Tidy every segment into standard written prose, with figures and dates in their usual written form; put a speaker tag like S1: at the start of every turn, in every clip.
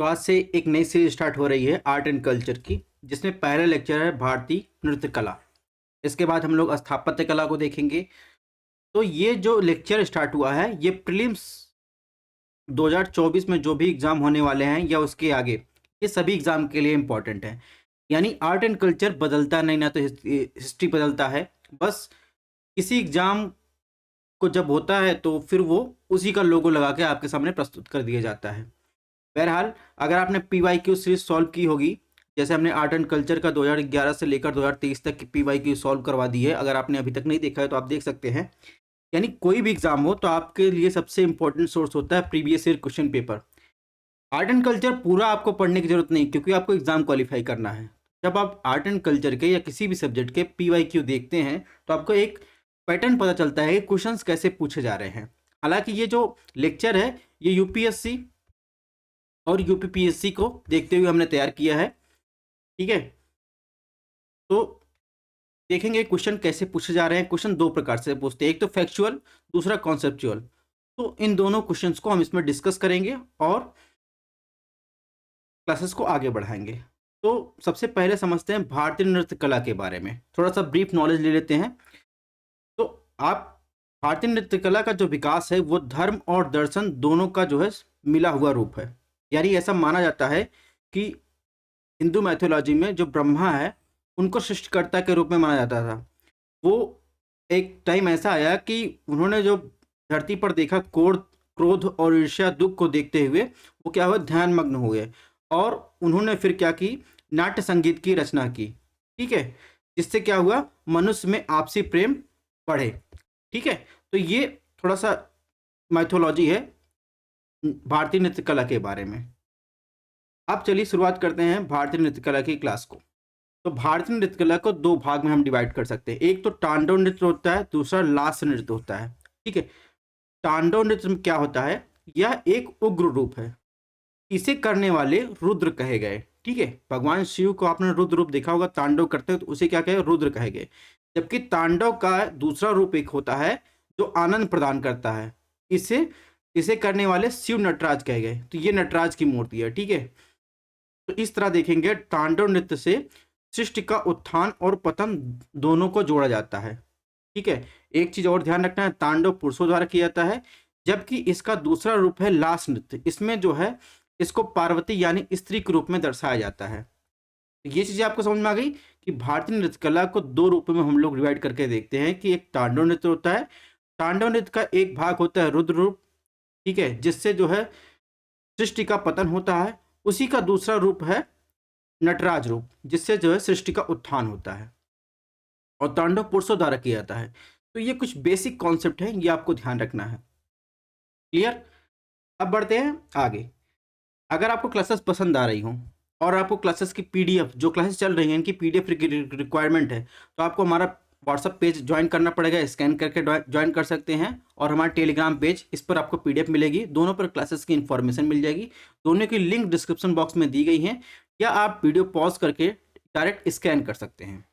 S1: तो आज से एक नई सीरीज स्टार्ट हो रही है आर्ट एंड कल्चर की, जिसमें पहला लेक्चर है भारतीय नृत्य कला। इसके बाद हम लोग स्थापत्य कला को देखेंगे। तो ये जो लेक्चर स्टार्ट हुआ है ये प्रीलिम्स 2024 में जो भी एग्ज़ाम होने वाले हैं या उसके आगे, ये सभी एग्ज़ाम के लिए इम्पोर्टेंट है। यानी आर्ट एंड कल्चर बदलता नहीं, ना तो हिस्ट्री बदलता है। बस किसी एग्ज़ाम को जब होता है तो फिर वो उसी का लोगो लगा के आपके सामने प्रस्तुत कर दिया जाता है। बहरहाल, अगर आपने PYQ सीरीज सॉल्व की होगी, जैसे हमने आर्ट एंड कल्चर का 2011 से लेकर 2023 तक की PYQ सॉल्व करवा दी है, अगर आपने अभी तक नहीं देखा है तो आप देख सकते हैं। यानी कोई भी एग्जाम हो तो आपके लिए सबसे इंपॉर्टेंट सोर्स होता है previous year question paper. Art and culture पूरा आपको पढ़ने की जरूरत नहीं, क्योंकि आपको एग्जाम क्वालिफाई करना है। जब आप आर्ट एंड कल्चर के या किसी भी सब्जेक्ट के PYQ देखते हैं तो आपको एक पैटर्न पता चलता है कि क्वेश्चंस कैसे पूछे जा रहे हैं। हालांकि ये जो लेक्चर है ये UPSC और UPPSC को देखते हुए हमने तैयार किया है। ठीक है, तो देखेंगे क्वेश्चन कैसे पूछे जा रहे हैं। क्वेश्चन दो प्रकार से पूछते हैं, एक तो फैक्चुअल, दूसरा कॉन्सेप्चुअल। तो इन दोनों क्वेश्चंस को हम इसमें डिस्कस करेंगे और क्लासेस को आगे बढ़ाएंगे। तो सबसे पहले समझते हैं भारतीय नृत्य कला के बारे में, थोड़ा सा ब्रीफ नॉलेज ले लेते हैं। तो आप भारतीय नृत्य कला का जो विकास है वो धर्म और दर्शन दोनों का जो है मिला हुआ रूप है। यानी ऐसा माना जाता है कि हिंदू मैथोलॉजी में जो ब्रह्मा है उनको सृष्टिकर्ता के रूप में माना जाता था। वो एक टाइम ऐसा आया कि उन्होंने जो धरती पर देखा, क्रोध और ईर्ष्या दुख को देखते हुए वो क्या हुआ, ध्यान मग्न हो गए और उन्होंने फिर क्या की, नाट्य संगीत की रचना की। ठीक है, जिससे क्या हुआ, मनुष्य में आपसी प्रेम बढ़े। ठीक है, तो ये थोड़ा सा मैथोलॉजी है भारतीय नृत्य कला के बारे में। अब चलिए शुरुआत करते हैं भारतीय नृत्य कला की क्लास को। तो भारतीय नृत्य कला को दो भाग में हम डिवाइड कर सकते हैं, एक तो तांडव नृत्य होता है, दूसरा लास्य नृत्य होता है। ठीक है, तांडव नृत्य में क्या होता है, यह एक उग्र रूप है, इसे करने वाले रुद्र कहे गए। ठीक है, भगवान शिव को आपने रुद्र रूप देखा होगा, तांडव करते हैं तो उसे क्या कहे, रुद्र कहे गए। जबकि तांडव का दूसरा रूप एक होता है जो आनंद प्रदान करता है, इसे इसे करने वाले शिव नटराज कहे गए। तो ये नटराज की मूर्ति है। ठीक है, तो इस तरह देखेंगे तांडव नृत्य से सृष्टि का उत्थान और पतन दोनों को जोड़ा जाता है। ठीक है, एक चीज और ध्यान रखना है, तांडव पुरुषों द्वारा किया जाता है, जबकि इसका दूसरा रूप है लास्य नृत्य। इसमें जो है इसको पार्वती यानी स्त्री के रूप में दर्शाया जाता है। ये चीजें आपको समझ में आ गई कि भारतीय नृत्य कला को दो रूपों में हम लोग डिवाइड करके देखते हैं कि एक तांडव नृत्य होता है, तांडव नृत्य का एक भाग होता है रुद्र रूप। ठीक है, जिससे जो है सृष्टि का पतन होता है। उसी का दूसरा रूप है नटराज रूप, जिससे जो है सृष्टि का उत्थान होता है और तांडव पुरुषों द्वारा किया जाता है। तो ये कुछ बेसिक कॉन्सेप्ट है, ये आपको ध्यान रखना है। क्लियर? अब बढ़ते हैं आगे। अगर आपको क्लासेस पसंद आ रही हो और आपको क्लासेस की PDF, जो क्लासेस चल रही हैं इनकी PDF रिक्वायरमेंट है, तो आपको हमारा व्हाट्सअप पेज ज्वाइन करना पड़ेगा, स्कैन करके ज्वाइन कर सकते हैं। और हमारा टेलीग्राम पेज, इस पर आपको PDF मिलेगी, दोनों पर क्लासेस की इन्फॉर्मेशन मिल जाएगी। दोनों की लिंक डिस्क्रिप्शन बॉक्स में दी गई है, या आप वीडियो पॉज करके डायरेक्ट स्कैन कर सकते हैं।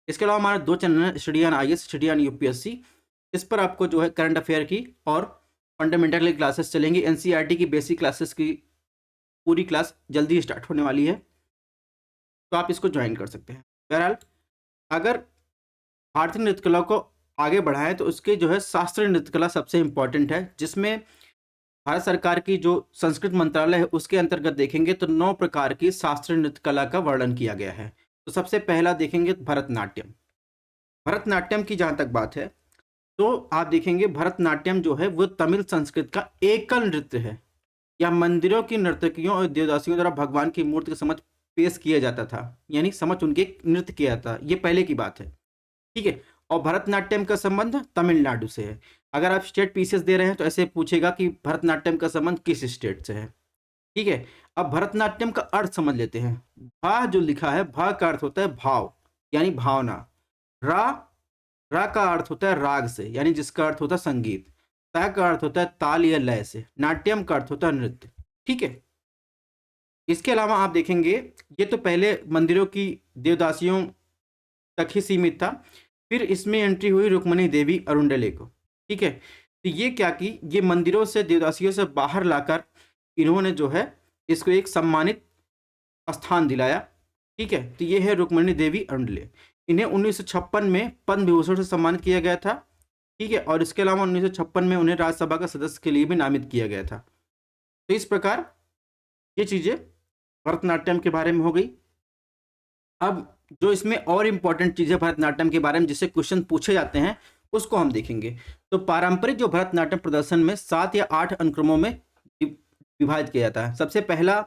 S1: इसके अलावा हमारे दो चैनल है, study on IAS, study on UPSC। इस पर आपको जो है करंट अफेयर की और फंडामेंटल क्लासेस चलेंगी। NCERT की बेसिक क्लासेस की पूरी क्लास जल्दी स्टार्ट होने वाली है, तो आप इसको ज्वाइन कर सकते हैं। बहरहाल, अगर भारतीय नृत्य कला को आगे बढ़ाएं तो उसके जो है शास्त्रीय नृत्य कला सबसे इम्पोर्टेंट है, जिसमें भारत सरकार की जो संस्कृत मंत्रालय है उसके अंतर्गत देखेंगे तो 9 प्रकार की शास्त्रीय नृत्य कला का वर्णन किया गया है। तो सबसे पहला देखेंगे भरतनाट्यम। भरतनाट्यम की जहाँ तक बात है तो आप देखेंगे भरतनाट्यम जो है वो तमिल संस्कृत का एकल नृत्य है, या मंदिरों की नर्तकियों और देवदासियों द्वारा भगवान की मूर्ति के समझ पेश किया जाता था, यानी समझ उनके नृत्य किया जाता। ये पहले की बात है। ठीक है, और भरतनाट्यम का संबंध तमिलनाडु से है। अगर आप स्टेट पीसेस दे रहे हैं तो ऐसे पूछेगा कि भरतनाट्यम का संबंध किस स्टेट से है। ठीक है, अब भरतनाट्यम का अर्थ समझ लेते हैं। भा जो लिखा है, भा का अर्थ होता है भाव यानी भावना। रा रा का अर्थ होता है राग से, यानी जिसका अर्थ होता है संगीत। ता का अर्थ होता है ताल या लय से। नाट्यम का अर्थ होता है नृत्य। ठीक है, इसके अलावा आप देखेंगे ये तो पहले मंदिरों की देवदासियों तक ही सीमित था, फिर इसमें एंट्री हुई रुक्मणी देवी अरुंडले को। ठीक है, तो ये क्या की, ये मंदिरों से देवदासियों से बाहर लाकर इन्होंने जो है इसको एक सम्मानित स्थान दिलाया। ठीक है, तो ये है रुक्मिणी देवी अंडले। इन्हें 1956 में पद्म विभूषण से सम्मानित किया गया था। ठीक है, और इसके अलावा 1956 में उन्हें राज्यसभा का सदस्य के लिए भी नामित किया गया था। तो इस प्रकार ये चीजें भरतनाट्यम के बारे में हो गई। अब जो इसमें और इम्पोर्टेंट चीजें भरतनाट्यम के बारे में जिससे क्वेश्चन पूछे जाते हैं उसको हम देखेंगे। तो पारंपरिक जो भरतनाट्यम प्रदर्शन में 7 या 8 अनुक्रमों में विभाजित किया जाता है। सबसे पहला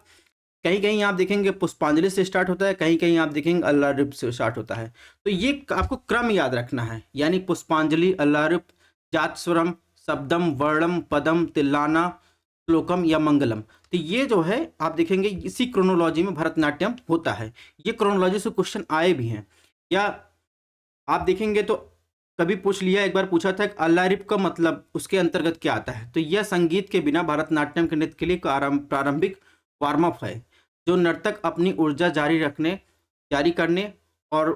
S1: कहीं कहीं आप देखेंगे पुष्पांजलि से स्टार्ट होता है, कहीं कहीं आप देखेंगे अल्लारूप से स्टार्ट होता है। तो ये आपको क्रम याद रखना है, यानी पुष्पांजलि, अल्लारूप, जातस्वरम, शब्दम, वर्णम, पदम, तिल्लाना, श्लोकम या मंगलम। तो ये जो है आप देखेंगे इसी क्रोनोलॉजी में भरतनाट्यम होता है। ये क्रोनोलॉजी से क्वेश्चन आए भी हैं, या आप देखेंगे तो कभी पूछ लिया, एक बार पूछा था अल्लारूप का मतलब उसके अंतर्गत क्या आता है। तो यह संगीत के बिना भरतनाट्यम के नृत्य के लिए प्रारंभिक वार्म अप है, जो नर्तक अपनी ऊर्जा जारी करने और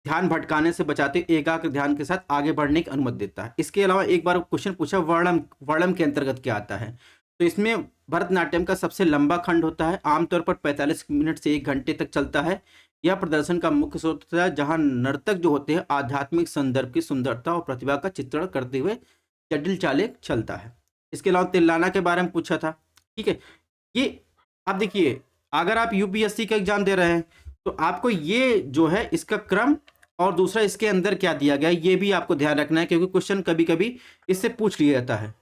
S1: ध्यान भटकाने से बचाते एकाग्र ध्यान के साथ आगे बढ़ने की अनुमति देता है। इसके अलावा एक बार क्वेश्चन पूछा वर्णम के अंतर्गत क्या आता है। तो इसमें भरतनाट्यम का सबसे लंबा खंड होता है, आमतौर पर 45 मिनट से 1 घंटे तक चलता है। यह प्रदर्शन का मुख्य स्रोत होता है, जहां नर्तक जो होते हैं आध्यात्मिक संदर्भ की सुंदरता और प्रतिभा का चित्रण करते हुए जटिल चालें चलता है। इसके अलावा तिल्लाना के बारे में पूछा था। ठीक है, ये आप देखिए अगर आप यूपीएससी का एग्जाम दे रहे हैं तो आपको ये जो है इसका क्रम और दूसरा इसके अंदर क्या दिया गया है ये भी आपको ध्यान रखना है, क्योंकि क्वेश्चन कभी कभी इससे पूछ लिया जाता है।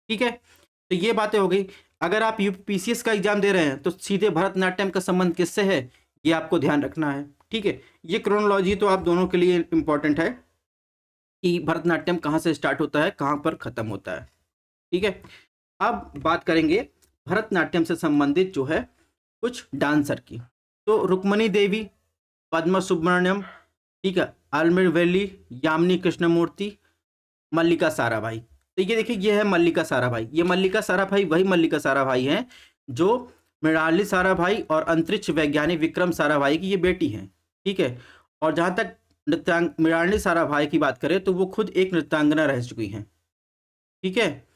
S1: ठीक है, तो ये बातें हो गई। अगर आप यूपीसीएस का एग्जाम दे रहे हैं तो सीधे भरतनाट्यम का संबंध किससे है ये आपको ध्यान रखना है। ठीक है, ये क्रोनोलॉजी तो आप दोनों के लिए इंपॉर्टेंट है कि भरतनाट्यम कहाँ से स्टार्ट होता है, कहाँ पर खत्म होता है। ठीक है, अब बात करेंगे भरतनाट्यम से संबंधित जो है कुछ डांसर की। तो रुक्मिणी देवी, पद्मा सुब्रमण्यम, ठीक है, आलमेर वैली, यामिनी कृष्णमूर्ति, मल्लिका साराभाई। तो ये देखिए ये है मल्लिका साराभाई। ये मल्लिका साराभाई वही मल्लिका साराभाई हैं जो मृणालिनी साराभाई और अंतरिक्ष वैज्ञानिक विक्रम साराभाई की ये बेटी हैं। ठीक है, और जहाँ तक मृणालिनी साराभाई की बात करें तो वो खुद एक नृत्यांगना रह चुकी हैं। ठीक है,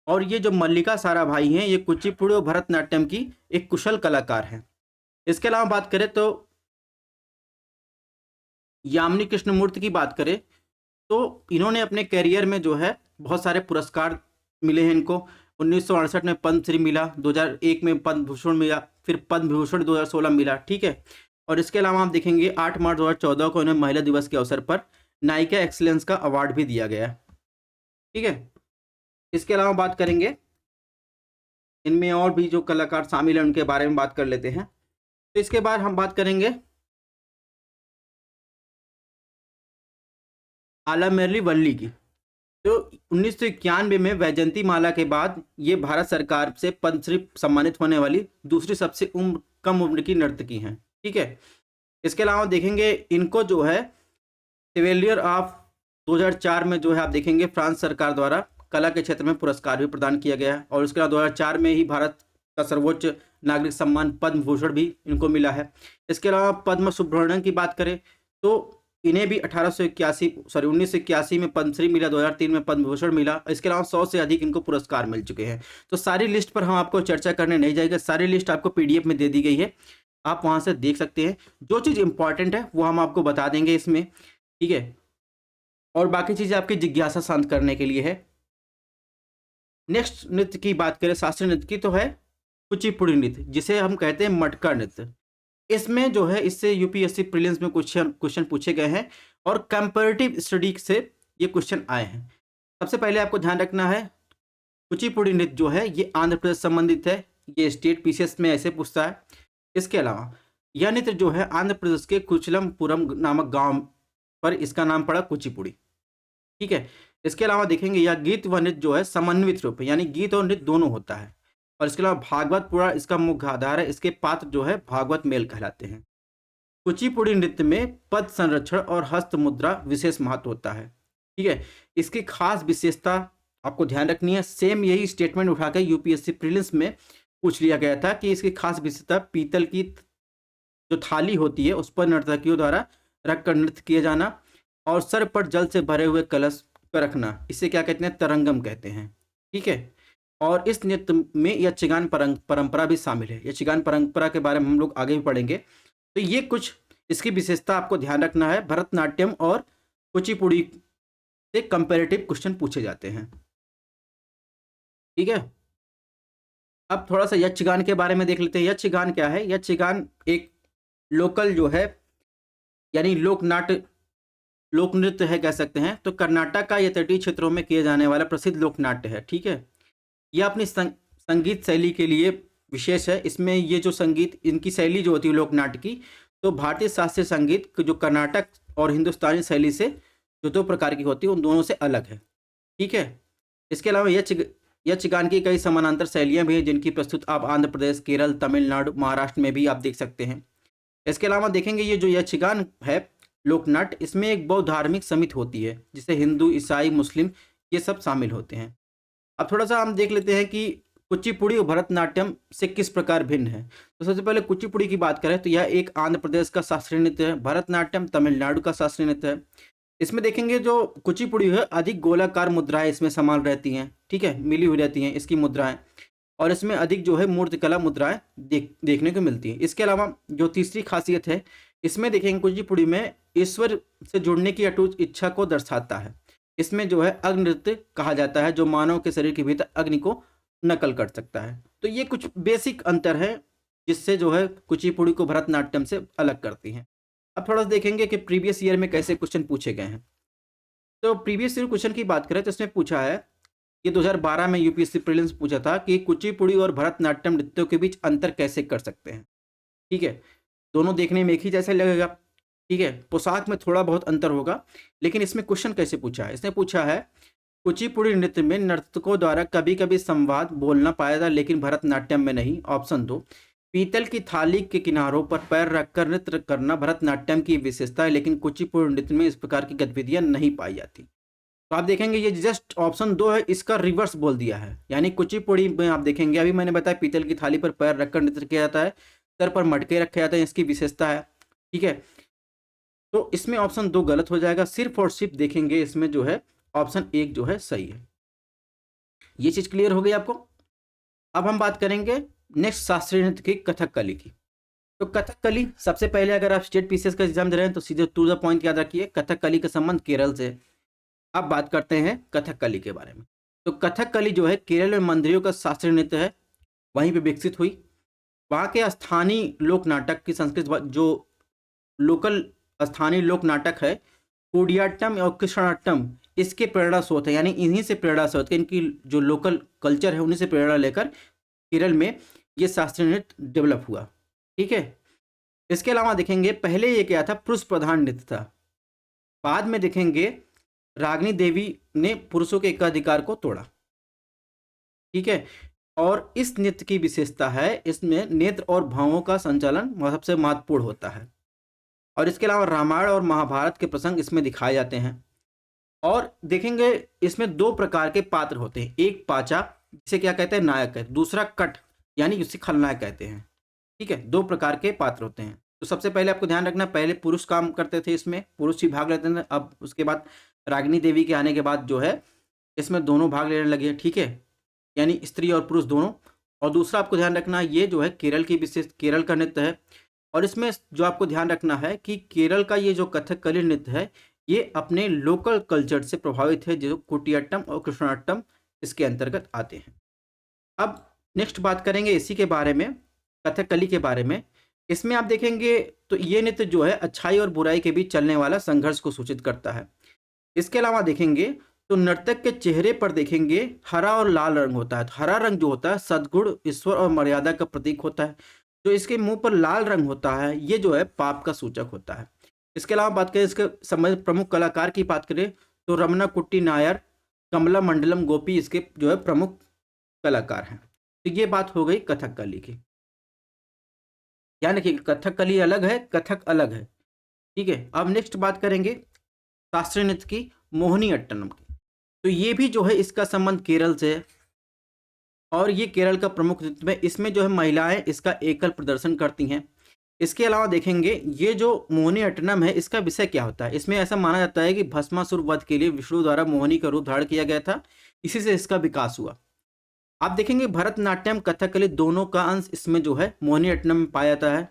S1: और ये जो मल्लिका साराभाई हैं ये कुचिपुड़ी और भरतनाट्यम की एक कुशल कलाकार हैं। इसके अलावा बात करें तो यामिनी कृष्णमूर्ति की बात करें तो इन्होंने अपने करियर में जो है बहुत सारे पुरस्कार मिले हैं इनको। 1968 में पद्मश्री मिला, 2001 में पद्म भूषण मिला, फिर पद्म विभूषण 2016 मिला। ठीक है, और इसके अलावा आप देखेंगे 8 मार्च 2014 को इन्हें महिला दिवस के अवसर पर नायिका एक्सीलेंस का अवार्ड भी दिया गया। ठीक है, इसके अलावा बात करेंगे इनमें और भी जो कलाकार शामिल हैं उनके बारे में बात कर लेते हैं। तो इसके बाद हम बात करेंगे आलमेरली वल्ली की। तो 1991 में वैजयंती माला के बाद ये भारत सरकार से पद्मश्री सम्मानित होने वाली दूसरी सबसे कम उम्र की नर्तकी हैं। ठीक है, इसके अलावा देखेंगे इनको जो है शेवेलियर ऑफ 2004 में जो है आप देखेंगे फ्रांस सरकार द्वारा कला के क्षेत्र में पुरस्कार भी प्रदान किया गया है। और इसके अलावा 2004 में ही भारत का सर्वोच्च नागरिक सम्मान पद्म भूषण भी इनको मिला है। इसके अलावा पद्म सुब्रमण्यम की बात करें तो इन्हें भी 1981 में पद्मश्री मिला, 2003 में पद्म भूषण मिला। इसके अलावा 100 से अधिक इनको पुरस्कार मिल चुके हैं। तो सारी लिस्ट पर हम आपको चर्चा करने नहीं जाएंगे, सारी लिस्ट आपको पीडीएफ में दे दी गई है, आप वहां से देख सकते हैं। जो चीज़ इंपॉर्टेंट है वो हम आपको बता देंगे इसमें। ठीक है, और बाकी चीज़ें आपकी जिज्ञासा शांत करने के लिए है। नेक्स्ट नृत्य की बात करें शास्त्रीय नृत्य की तो है कुचिपुड़ी नृत्य, जिसे हम कहते हैं मटका नृत्य। इसमें जो है इससे यूपीएससी प्रीलिम्स में क्वेश्चन पूछे गए हैं और कंपैरेटिव स्टडी से ये क्वेश्चन आए हैं। सबसे पहले आपको ध्यान रखना है कुचिपुड़ी नृत्य जो है ये आंध्र प्रदेश संबंधित है, ये स्टेट पीसीएस में ऐसे पूछता है। इसके अलावा यह नृत्य जो है आंध्र प्रदेश के कुचलमपुरम नामक गांव पर इसका नाम पड़ा कुचिपुड़ी। ठीक है, इसके अलावा देखेंगे यह गीत व नृत्य जो है समन्वित रूप है, यानी गीत और नृत्य दोनों होता है। और इसके अलावा भागवत पुराण इसका मुख्य आधार है, इसके पात्र जो है भागवत मेल कहलाते हैं। कुचिपुड़ी नृत्य में पद संरक्षण और हस्त मुद्रा विशेष महत्व होता है। ठीक है, इसकी खास विशेषता आपको ध्यान रखनी है। सेम यही स्टेटमेंट उठाकर यूपीएससी प्रीलिम्स में पूछ लिया गया था कि इसकी खास विशेषता पीतल की जो थाली होती है उस पर नर्तकियों द्वारा रखकर नृत्य किया जाना और सर पर जल से भरे हुए कलश पर रखना, इसे क्या कहते हैं तरंगम कहते हैं। ठीक है, और इस नृत्य में यक्षगान परंपरा भी शामिल है। यक्षगान परंपरा के बारे में हम लोग आगे भी पढ़ेंगे। तो ये कुछ इसकी विशेषता आपको ध्यान रखना है। भरतनाट्यम और कुचिपुड़ी से कंपैरेटिव क्वेश्चन पूछे जाते हैं, ठीक है। अब थोड़ा सा यक्षगान के बारे में देख लेते हैं। यक्षगान क्या है? यक्षगान एक लोकल जो है, यानी लोक नृत्य है कह सकते हैं। तो कर्नाटक का या तटीय क्षेत्रों में किए जाने वाला प्रसिद्ध लोक नाट्य है, ठीक है। यह अपनी संगीत शैली के लिए विशेष है। इसमें ये जो संगीत, इनकी शैली जो होती है लोक नाट्य की, तो भारतीय शास्त्रीय संगीत जो कर्नाटक और हिंदुस्तानी शैली से जो दो प्रकार की होती है उन दोनों से अलग है, ठीक है। इसके अलावा यक्षगान की कई समानांतर शैलियां भी हैं जिनकी प्रस्तुत आप आंध्र प्रदेश, केरल, तमिलनाडु, महाराष्ट्र में भी आप देख सकते हैं। इसके अलावा देखेंगे ये जो यक्षगान है लोकनाट्य, इसमें एक बहुत धार्मिक समिति होती है जिसे हिंदू, ईसाई, मुस्लिम ये सब शामिल होते हैं। अब थोड़ा सा हम देख लेते हैं कि कुचिपुड़ी और भरतनाट्यम से किस प्रकार भिन्न है। तो सबसे पहले कुचिपुड़ी की बात करें तो यह एक आंध्र प्रदेश का शास्त्रीय नृत्य है। भरतनाट्यम तमिलनाडु का शास्त्रीय नृत्य है। इसमें देखेंगे जो कुचिपुड़ी है अधिक गोलाकार मुद्राएं इसमें समान रहती हैं, ठीक है, मिली हुई रहती हैं इसकी मुद्राएं, और इसमें अधिक जो है मूर्तिकला मुद्राएं देखने को मिलती हैं। इसके अलावा जो तीसरी खासियत है, इसमें देखेंगे कुचिपुड़ी में ईश्वर से जुड़ने की अटूट इच्छा को दर्शाता है। इसमें जो है अग्नि नृत्य कहा जाता है जो मानव के शरीर के भीतर अग्नि को नकल कर सकता है। तो ये कुछ बेसिक अंतर है जिससे जो है कुचिपुड़ी को भरतनाट्यम से अलग करती हैं। अब थोड़ा सा देखेंगे कि प्रीवियस ईयर में कैसे क्वेश्चन पूछे गए हैं। तो प्रीवियस ईयर क्वेश्चन की बात करें तो इसमें पूछा है, ये 2012 में यूपीएससी प्रीलिम्स पूछा था कि कुचिपुड़ी और भरतनाट्यम नृत्यों के बीच अंतर कैसे कर सकते हैं, ठीक है। दोनों देखने में एक ही जैसा लगेगा, ठीक है, पोशाक में थोड़ा बहुत अंतर होगा, लेकिन इसमें क्वेश्चन कैसे पूछा है? इसने पूछा है कुचिपुड़ी नृत्य में नर्तकों द्वारा कभी कभी संवाद बोलना पाया था लेकिन भरतनाट्यम में नहीं। ऑप्शन 2, पीतल की थाली के किनारों पर पैर रखकर नृत्य करना भरतनाट्यम की विशेषता है लेकिन कुचिपुड़ी नृत्य में इस प्रकार की गतिविधियां नहीं पाई जाती। तो आप देखेंगे ये जस्ट ऑप्शन 2 है, इसका रिवर्स बोल दिया है। यानी कुचिपुड़ी में आप देखेंगे, अभी मैंने बताया पीतल की थाली पर पैर रखकर नृत्य किया जाता है, सर पर मटके रखे जाते हैं, इसकी विशेषता है, ठीक है। तो इसमें ऑप्शन 2 गलत हो जाएगा। सिर्फ और सिर्फ देखेंगे इसमें जो है ऑप्शन 1 जो है सही है। ये चीज क्लियर हो गई आपको। अब हम बात करेंगे नेक्स्ट शास्त्रीय नृत्य की, कथकली की। तो कथकली सबसे पहले अगर आप स्टेट पीसीएस का एग्जाम दे रहे हैं तो सीधे टू द पॉइंट याद रखिए, कथकली का संबंध केरल से है। अब बात करते हैं कथकली के बारे में। तो कथकली जो है केरल में मंदिरों का शास्त्रीय नृत्य है, वहीं पे विकसित हुई। वहाँ के स्थानीय लोक नाटक की संस्कृत जो लोकल स्थानीय लोक नाटक है कुडियाट्टम और कृष्णाट्टम, इसके प्रेरणा स्रोत है, यानी इन्हीं से प्रेरणा स्रोत है, इनकी जो लोकल कल्चर है उन्हीं से प्रेरणा लेकर केरल में ये शास्त्रीय नृत्य डेवलप हुआ, ठीक है। इसके अलावा देखेंगे पहले ये क्या था, पुरुष प्रधान नृत्य था। बाद में देखेंगे रागिनी देवी ने पुरुषों के एकाधिकार को तोड़ा, ठीक है। और इस नृत्य की विशेषता है इसमें नेत्र और भावों का संचालन सबसे महत्वपूर्ण होता है। और इसके अलावा रामायण और महाभारत के प्रसंग इसमें दिखाए जाते हैं। और देखेंगे इसमें 2 प्रकार के पात्र होते हैं, एक पाचा जिसे क्या कहते हैं नायक है, दूसरा कट यानी जिसे खलनायक कहते हैं, ठीक है। 2 प्रकार के पात्र होते हैं। तो सबसे पहले आपको ध्यान रखना, पहले पुरुष काम करते थे, इसमें पुरुष ही भाग लेते थे। अब उसके बाद रागिनी देवी के आने के बाद जो है इसमें दोनों भाग लेने लगे, ठीक है, यानी स्त्री और पुरुष दोनों। और दूसरा आपको ध्यान रखना ये जो है केरल की विशेष, केरल का नृत्य है। और इसमें जो आपको ध्यान रखना है कि केरल का ये जो कथकली नृत्य है ये अपने लोकल कल्चर से प्रभावित है, जो कुटियाट्टम और कृष्णाट्टम इसके अंतर्गत आते हैं। अब नेक्स्ट बात करेंगे इसी के बारे में, कथकली के बारे में। इसमें आप देखेंगे तो ये नृत्य जो है अच्छाई और बुराई के बीच चलने वाला संघर्ष को सूचित करता है। इसके अलावा देखेंगे तो नर्तक के चेहरे पर देखेंगे हरा और लाल रंग होता है। तो हरा रंग जो होता है सद्गुण, ईश्वर और मर्यादा का प्रतीक होता है। जो इसके मुंह पर लाल रंग होता है ये जो है पाप का सूचक होता है। इसके अलावा बात करें इसके संबंधित प्रमुख कलाकार की बात करें तो रमना कुट्टी नायर, कमला मंडलम गोपी इसके जो है प्रमुख कलाकार हैं। तो ये बात हो गई कथकली की। ध्यान रखिए कथकली अलग है, कथक अलग है, ठीक है। अब नेक्स्ट बात करेंगे शास्त्रीय नृत्य की, मोहिनी अट्टनम की। तो ये भी जो है इसका संबंध केरल से है और ये केरल का प्रमुख नृत्य है। इसमें जो है महिलाएं इसका एकल प्रदर्शन करती हैं। इसके अलावा देखेंगे ये जो मोहिनी अट्टनम है इसका विषय क्या होता है। इसमें ऐसा माना जाता है कि भस्मासुर वध के लिए विष्णु द्वारा मोहिनी का रूप धारण किया गया था, इसी से इसका विकास हुआ। आप देखेंगे भरतनाट्यम कथकली दोनों का अंश इसमें जो है मोहिनीअट्टम में पाया जाता है,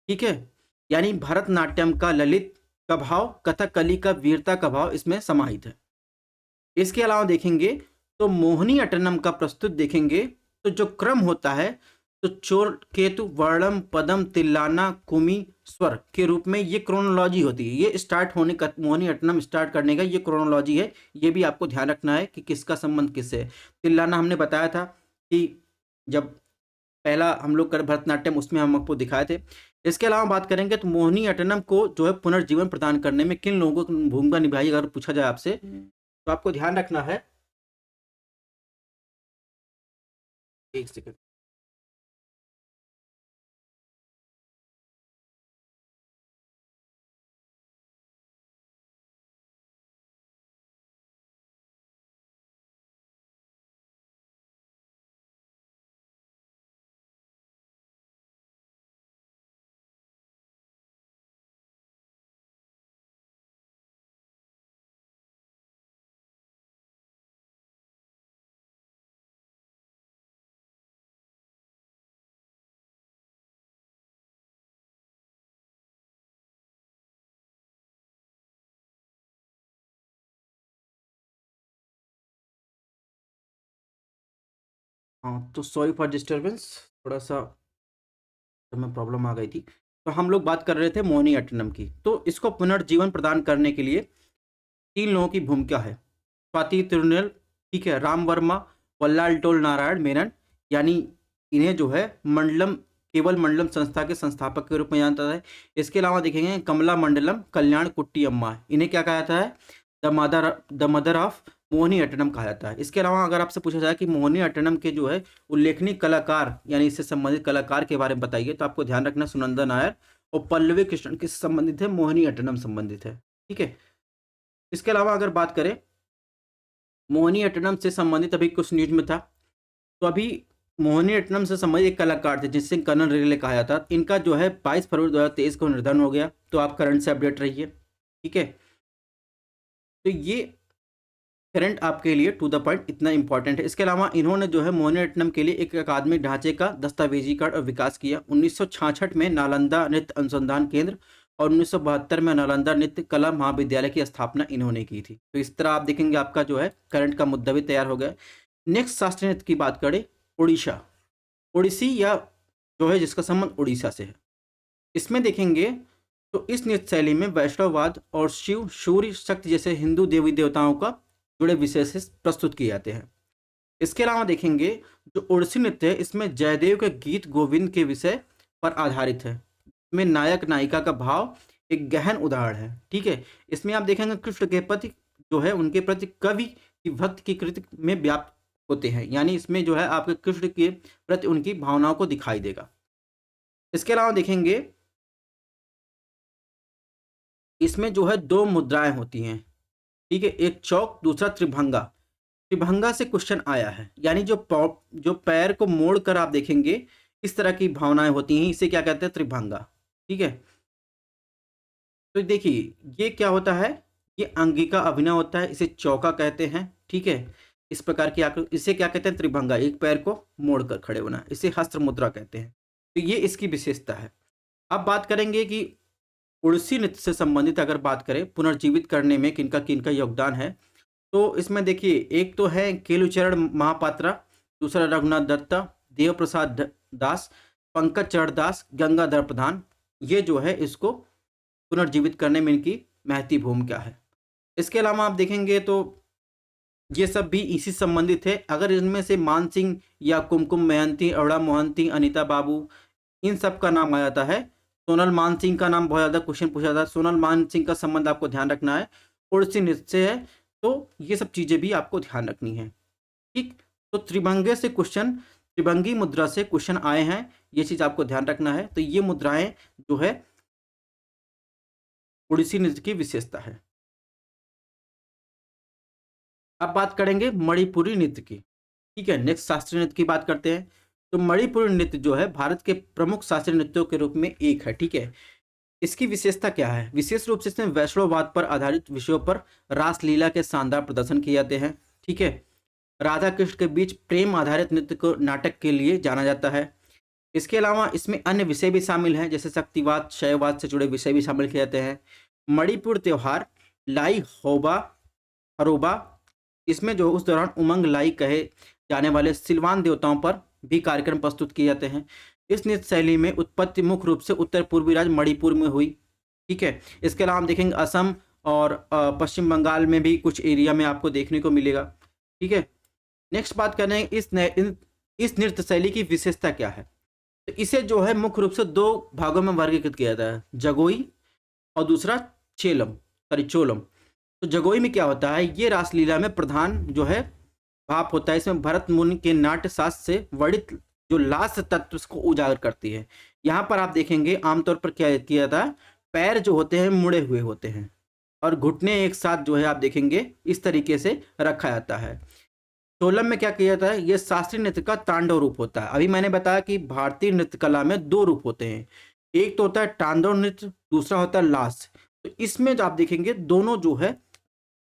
S1: ठीक है। यानी भरतनाट्यम का ललित का भाव, कथकली का वीरता का भाव इसमें समाहित है। इसके अलावा देखेंगे तो मोहिनीअट्टम का प्रस्तुत देखेंगे तो जो क्रम होता है तो चोर केतु वर्णम पदम तिल्लाना कुमी स्वर के रूप में ये क्रोनोलॉजी होती है। ये स्टार्ट होने का, मोहिनीअट्टम स्टार्ट करने का ये क्रोनोलॉजी है। ये भी आपको ध्यान रखना है कि किसका संबंध किससे है। तिल्लाना हमने बताया था कि जब पहला हम लोग कर भरतनाट्यम उसमें हम आपको दिखाए थे। इसके अलावा बात करेंगे तो मोहिनीअट्टम को जो है पुनर्जीवन प्रदान करने में किन लोगों को भूमिका निभाई, अगर पूछा जाए आपसे तो आपको ध्यान रखना है। एक सेकंड। हाँ, तो सॉरी फॉर डिस्टर्बेंस, थोड़ा सा में प्रॉब्लम आ गई थी। तो हम लोग बात कर रहे थे मोहिनीअट्टम की। तो इसको पुनर्जीवन प्रदान करने के लिए तीन लोगों की भूमिका है। स्वाति तिरुनेल, ठीक है, राम वर्मा, वल्लाल टोल नारायण मेनन, यानी इन्हें जो है मंडलम, केवल मंडलम संस्था के संस्थापक के रूप में जाना जाता है। इसके अलावा देखेंगे कमला मंडलम कल्याण कुट्टी अम्मा, इन्हें क्या कहा जाता है, द मदर ऑफ मोहिनीअट्टम कहा जाता है। इसके अलावा अगर आपसे पूछा जाए कि मोहिनीअट्टम के जो है उल्लेखनीय कलाकार यानी इससे संबंधित कलाकार के बारे में बताइए, तो आपको ध्यान रखना सुनंदा नायर और पल्लवी कृष्णन किससे संबंधित है, मोहिनीअट्टम संबंधित है, ठीक है। इसके अलावा अगर बात करें मोहिनीअट्टम से संबंधित, अभी कुछ न्यूज में था तो अभी मोहिनीअट्टम से संबंधित एक कलाकार थे जिससे कर्नल रेले कहा जाता था। इनका जो है 22 फरवरी 2023 को निधन हो गया। तो आप करंट से अपडेट रहिए, ठीक है। तो ये करंट आपके लिए टू द पॉइंट इतना इंपॉर्टेंट है। इसके अलावा इन्होंने जो है मोहिनीअट्टम के लिए एक अकादमिक ढांचे का दस्तावेजीकरण और विकास किया। 1966 में नालंदा नृत्य अनुसंधान केंद्र और 1972 में नालंदा नृत्य कला महाविद्यालय की स्थापना इन्होंने की थी। तो इस तरह आप देखेंगे आपका जो है करंट का मुद्दा भी तैयार हो गया। नेक्स्ट शास्त्रीय नृत्य की बात करें, उड़ीसा, ओडिसी या जो है जिसका संबंध उड़ीसा से है। इसमें देखेंगे तो इस नृत्य शैली में वैष्णववाद और शिव सूर्य शक्ति जैसे हिंदू देवी देवताओं का जुड़े विशेष प्रस्तुत किए जाते हैं। इसके अलावा देखेंगे जो ओडिसी नृत्य है इसमें जयदेव के गीत गोविंद के विषय पर आधारित है। इसमें नायक नायिका का भाव एक गहन उदाहरण है, ठीक है। इसमें आप देखेंगे कृष्ण के प्रति जो है उनके प्रति कवि की भक्त की कृति में व्याप्त होते हैं, यानी इसमें जो है आपके कृष्ण के प्रति उनकी भावनाओं को दिखाई देगा। इसके अलावा देखेंगे इसमें जो है दो मुद्राएं होती हैं, ठीक है, एक चौक दूसरा त्रिभंगा। त्रिभंगा से क्वेश्चन आया है, यानी जो पैर को मोड़ कर आप देखेंगे इस तरह की भावनाएं होती हैं, इसे क्या कहते हैं, त्रिभंगा, ठीक है। तो देखिए ये क्या होता है, ये अंगिका अभिनय होता है, इसे चौका कहते हैं, ठीक है। इस प्रकार की आकृति, इसे क्या कहते हैं, त्रिभंगा, एक पैर को मोड़कर खड़े होना, इसे हस्त्र मुद्रा कहते हैं। तो ये इसकी विशेषता है। अब बात करेंगे कि उड़ीसी नृत्य से संबंधित अगर बात करें पुनर्जीवित करने में किनका किनका योगदान है, तो इसमें देखिए एक तो है केलुचरण महापात्रा, दूसरा रघुनाथ दत्ता, देव प्रसाद दास, पंकज चरण दास, गंगाधर प्रधान। ये जो है इसको पुनर्जीवित करने में इनकी महती भूमिका है। इसके अलावा आप देखेंगे तो ये सब भी इसी संबंधित है। अगर इनमें से मान सिंह या कुमकुम महंती, अवड़ा मोहंती, अनीता बाबू, इन सब का नाम आ जाता है। सोनल मान सिंह का नाम बहुत ज़्यादा क्वेश्चन पूछा था। सोनल मान सिंह का संबंध आपको ध्यान रखना है उड़ीसी नृत्य से है, तो ये सब चीज़ें भी आपको ध्यान रखनी है, ठीक। तो त्रिभंगे से क्वेश्चन, त्रिभंगी मुद्रा से क्वेश्चन आए हैं, ये चीज़ आपको ध्यान रखना है। तो ये मुद्राएं जो है उड़ीसी नृत्य की विशेषता है। अब बात करेंगे मणिपुरी नृत्य की, ठीक है। नेक्स्ट शास्त्रीय नृत्य की बात करते हैं। तो मणिपुरी नृत्य जो है भारत के प्रमुख शास्त्रीय नृत्यों के रूप में एक है, ठीक है। इसकी विशेषता क्या है, विशेष रूप से इसमें वैष्णववाद पर आधारित विषयों पर रासलीला के शानदार प्रदर्शन किए जाते हैं, ठीक है। राधा कृष्ण के बीच प्रेम आधारित नृत्य को नाटक के लिए जाना जाता है। इसके अलावा इसमें अन्य विषय भी शामिल हैं, जैसे शक्तिवाद, शैववाद से जुड़े विषय भी शामिल किए जाते हैं। मणिपुर त्योहार लाई होबा हरोबा, इसमें जो उस दौरान उमंग लाई कहे जाने वाले सिलवान देवताओं पर भी कार्यक्रम प्रस्तुत किए जाते हैं। इस नृत्य शैली में उत्पत्ति मुख्य रूप से उत्तर पूर्वी राज्य मणिपुर में हुई। ठीक है, इसके अलावा हम देखेंगे असम और पश्चिम बंगाल में भी कुछ एरिया में आपको देखने को मिलेगा। ठीक है, नेक्स्ट बात करें इस नृत्य शैली की विशेषता क्या है। तो इसे जो है मुख्य रूप से दो भागों में वर्गीकृत किया जाता है, जगोई और दूसरा चोलम। तो जगोई में क्या होता है, ये रासलीला में प्रधान जो है भाप होता है। इसमें भरत मुनि के नाट्य शास्त्र से वर्णित जो लास्य तत्व को उजागर करती है। यहाँ पर आप देखेंगे आमतौर पर क्या किया जाता है, पैर जो होते हैं मुड़े हुए होते हैं और घुटने एक साथ जो है आप देखेंगे इस तरीके से रखा जाता है। चोलम में क्या किया जाता है, ये शास्त्रीय नृत्य का तांडव रूप होता है। अभी मैंने बताया कि भारतीय नृत्य कला में दो रूप होते हैं, एक तो होता है तांडव नृत्य, दूसरा होता है लास्य। तो इसमें जो आप देखेंगे दोनों जो है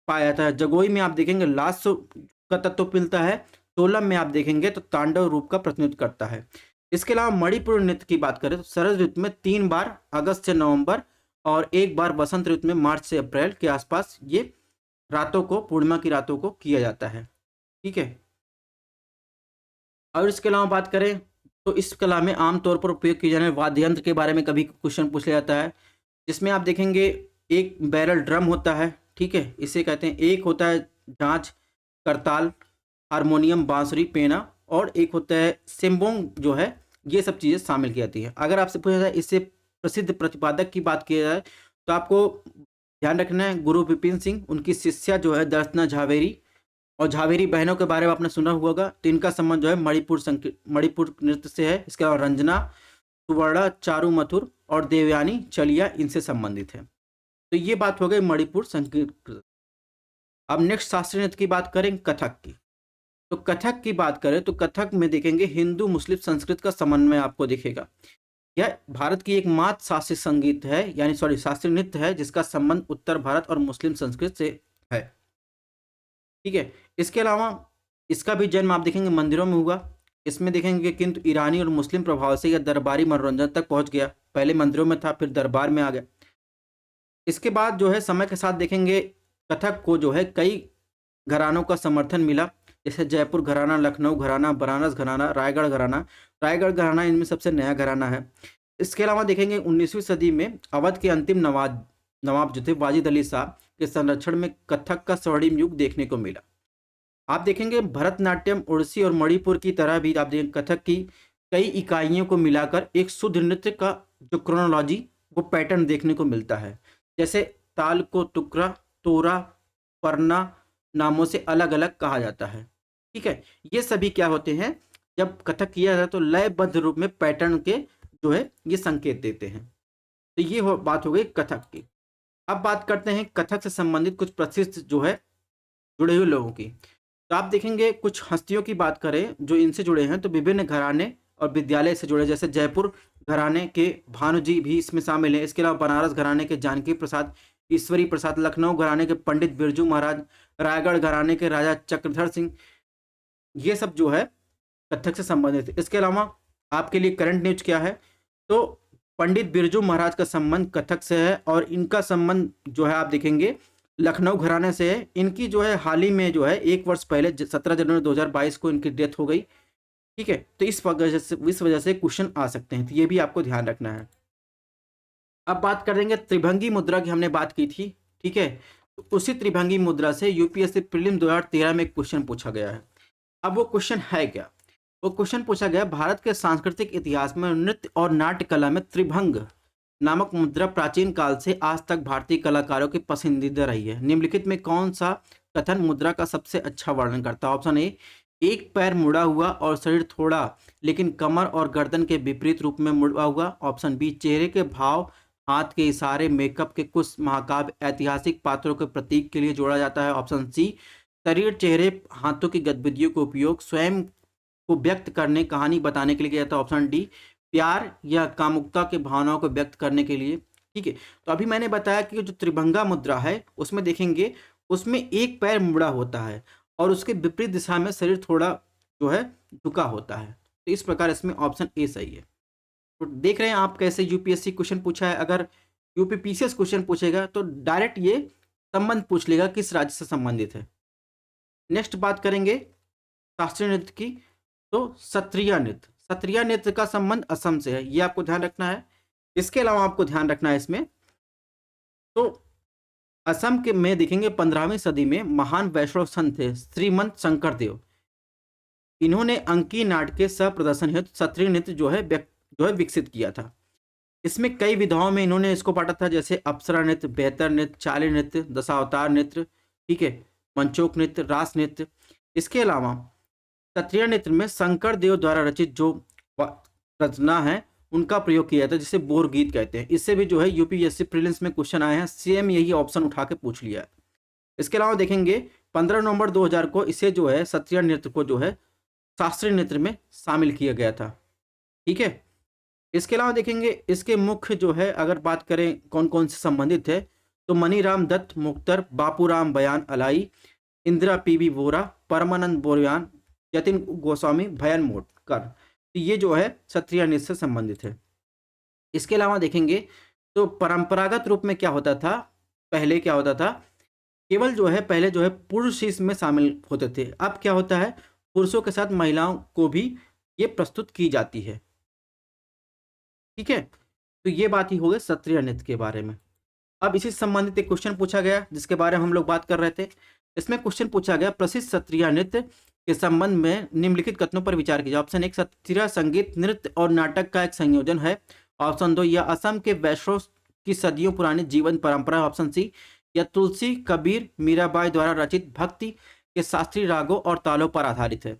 S1: पाया जाता है। जगोई में आप देखेंगे लास्य का तत्व मिलता है, चोलम में आप देखेंगे तो तांडव रूप का प्रतिनिधित्व करता है। इसके अलावा मणिपुर नृत्य की बात करें तो शरद ऋतु में 3 बार अगस्त से नवंबर और 1 बार बसंत ऋतु में मार्च से अप्रैल के आसपास ये रातों को, पूर्णिमा की रातों को किया जाता है। ठीक है, और इसके अलावा बात करें तो इस कला में आमतौर पर उपयोग किए जाने वाले वाद्य यंत्र के बारे में कभी क्वेश्चन पूछ लिया जाता है, जिसमें आप देखेंगे एक बैरल ड्रम होता है। ठीक है, इसे कहते हैं, एक होता है जांच, करताल, हारमोनियम, बांसुरी, पेना, और एक होता है सिम्बोंग जो है। ये सब चीज़ें शामिल की जाती हैं। अगर आपसे पूछा जाए इससे प्रसिद्ध प्रतिपादक की बात की जाए तो आपको ध्यान रखना है गुरु विपिन सिंह, उनकी शिष्या जो है दर्शना झावेरी, और झावेरी बहनों के बारे में आपने सुना हुआ होगा। तो इनका संबंध जो है मणिपुर नृत्य से है। इसके अलावा रंजना, सुवर्णा, चारू मथुर और देवयानी चलिया इनसे संबंधित है। तो ये बात हो गई मणिपुर संगीत। अब नेक्स्ट शास्त्रीय नृत्य की बात करें कथक की। तो कथक की बात करें तो कथक में देखेंगे हिंदू मुस्लिम संस्कृत का समन्वय आपको दिखेगा। यह भारत की एकमात्र शास्त्रीय संगीत है, यानी शास्त्रीय नृत्य है जिसका संबंध उत्तर भारत और मुस्लिम संस्कृत से है। ठीक है, इसके अलावा इसका भी जन्म आप देखेंगे मंदिरों में हुआ। इसमें देखेंगे किंतु ईरानी और मुस्लिम प्रभाव से यह दरबारी मनोरंजन तक पहुंच गया। पहले मंदिरों में था, फिर दरबार में आ गया। इसके बाद जो है समय के साथ देखेंगे कथक को जो है कई घरानों का समर्थन मिला, जैसे जयपुर घराना, लखनऊ घराना, बनारस घराना, रायगढ़ घराना। रायगढ़ घराना इनमें सबसे नया घराना है। इसके अलावा देखेंगे 19वीं सदी में अवध के अंतिम नवाब जो थे वाजिद अली शाह के संरक्षण में कथक का स्वर्णिम युग देखने को मिला। आप देखेंगे भरतनाट्यम, ओडिसी और मणिपुर की तरह भी आप देखेंगे कथक की कई इकाइयों को मिलाकर एक शुद्ध नृत्य का जो क्रोनोलॉजी, वो पैटर्न देखने को मिलता है। जैसे ताल को तुकरा, तोरा, परना नामों से अलग अलग कहा जाता है। ठीक है, ये सभी क्या होते हैं, जब कथक किया जाता है तो लयबद्ध रूप में पैटर्न के जो है ये संकेत देते हैं। तो ये बात हो गई कथक की। अब बात करते हैं कथक से संबंधित कुछ प्रसिद्ध जो है जुड़े हुए लोगों की। तो आप देखेंगे कुछ हस्तियों की बात करें जो इनसे जुड़े हैं, तो विभिन्न घराने और विद्यालय से जुड़े, जैसे जयपुर घराने के भानु जी भी इसमें शामिल हैं। इसके अलावा बनारस घराने के जानकी प्रसाद, ईश्वरी प्रसाद, लखनऊ घराने के पंडित बिरजू महाराज, रायगढ़ घराने के राजा चक्रधर सिंह, ये सब जो है कथक से संबंधित है। इसके अलावा आपके लिए करंट न्यूज क्या है, तो पंडित बिरजू महाराज का संबंध कथक से है और इनका संबंध जो है आप देखेंगे लखनऊ घराने से है। इनकी जो है हाल ही में जो है 1 वर्ष पहले 17 जनवरी 2022 को इनकी डेथ हो गई। ठीक है, तो इस वजह से क्वेश्चन आ सकते हैं, तो ये भी आपको ध्यान रखना है। अब बात कर देंगे त्रिभंगी मुद्रा की, हमने बात की थी। ठीक है, तो उसी त्रिभंगी मुद्रा से यूपीएससी प्रीलिम 2013 में एक क्वेश्चन पूछा गया है। अब वो क्वेश्चन है क्या, वो क्वेश्चन पूछा गया भारत के सांस्कृतिक इतिहास में नृत्य और नाट्य कला में त्रिभंग नामक मुद्रा प्राचीन काल से आज तक भारतीय कलाकारों की पसंदीदा रही है। निम्नलिखित में कौन सा कथन मुद्रा का सबसे अच्छा वर्णन करता है। ऑप्शन ए, एक पैर मुड़ा हुआ और शरीर थोड़ा लेकिन कमर और गर्दन के विपरीत रूप में मुड़ा हुआ। ऑप्शन बी, चेहरे के भाव, हाथ के इशारे, मेकअप के कुछ महाकाव्य ऐतिहासिक पात्रों के प्रतीक के लिए जोड़ा जाता है। ऑप्शन सी, शरीर, चेहरे, हाथों की गतिविधियों का उपयोग स्वयं को व्यक्त करने, कहानी बताने के लिए किया जाता है। ऑप्शन डी, प्यार या कामुकता के भावनाओं को व्यक्त करने के लिए। ठीक है, तो अभी मैंने बताया कि जो त्रिभंगा मुद्रा है उसमें देखेंगे उसमें एक पैर मुड़ा होता है और उसके विपरीत दिशा में शरीर थोड़ा जो है झुका होता है। तो इस प्रकार इसमें ऑप्शन ए सही है। तो देख रहे हैं आप कैसे यूपीएससी क्वेश्चन पूछा है। अगर यूपीपीसीएस क्वेश्चन पूछेगा तो डायरेक्ट ये संबंध पूछ लेगा किस राज्य से संबंधित है। नेक्स्ट बात करेंगे शास्त्रीय नृत्य की। तो सत्रिया नृत्य का संबंध असम से है, ये आपको ध्यान रखना है। इसके अलावा आपको ध्यान रखना है इसमें, तो असम के में देखेंगे 15वीं सदी में महान वैष्णव संत थे श्रीमंत शंकरदेव। इन्होंने अंकी नाट के सह प्रदर्शन हेतु सत्रिय नृत्य जो है विकसित किया था। इसमें कई विधाओं में इन्होंने इसको बांटा था, जैसे अप्सरा नृत्य, बेहतर नृत्य, चाली नृत्य, दशावतार नृत्य, ठीक है, मंचोक नृत्य, रास नृत्य। इसके अलावा सत्रिय नृत्य में शंकर देव द्वारा रचित जो रचना है उनका प्रयोग किया जाता है, जिसे बोर गीत कहते हैं। इससे भी जो है यूपीएससी प्रीलिम्स में क्वेश्चन आए हैं, सेम यही ऑप्शन उठा के पूछ लिया है। इसके अलावा देखेंगे 15 नवंबर 2000 को इसे जो है सत्रिय नृत्य को जो है शास्त्रीय नृत्य में शामिल किया गया था, ठीक है। इसके अलावा देखेंगे इसके मुख्य जो है अगर बात करें कौन कौन से संबंधित है, तो मनीराम दत्त मुख्तर, बापूराम बयान अलाई, इंदिरा पीवी वोरा, परमानंद बोरयान, यतिन गोस्वामी, भयन मोटकर, तो ये जो है क्षत्रिय नृत्य से संबंधित है। इसके अलावा देखेंगे तो परंपरागत रूप में क्या होता था, पहले क्या होता था, केवल जो है पहले जो है पुरुष इसमें शामिल होते थे। अब क्या होता है, पुरुषों के साथ महिलाओं को भी ये प्रस्तुत की जाती है, ठीक है। तो ये बात ही हो गई क्षत्रिय नृत्य के बारे में। अब इसी से संबंधित एक क्वेश्चन पूछा गया जिसके बारे में हम लोग बात कर रहे थे। इसमें क्वेश्चन पूछा गया प्रसिद्ध क्षत्रिय नृत्य के संबंध में निम्नलिखित कथनों पर विचार कीजिए। ऑप्शन 1 क्षत्रिय संगीत नृत्य और नाटक का एक संयोजन है। ऑप्शन 2 यह असम के वैष्णव की सदियों पुरानी जीवन परंपरा। ऑप्शन सी यह तुलसी, कबीर, मीराबाई द्वारा रचित भक्ति के शास्त्रीय रागों और तालों पर आधारित है।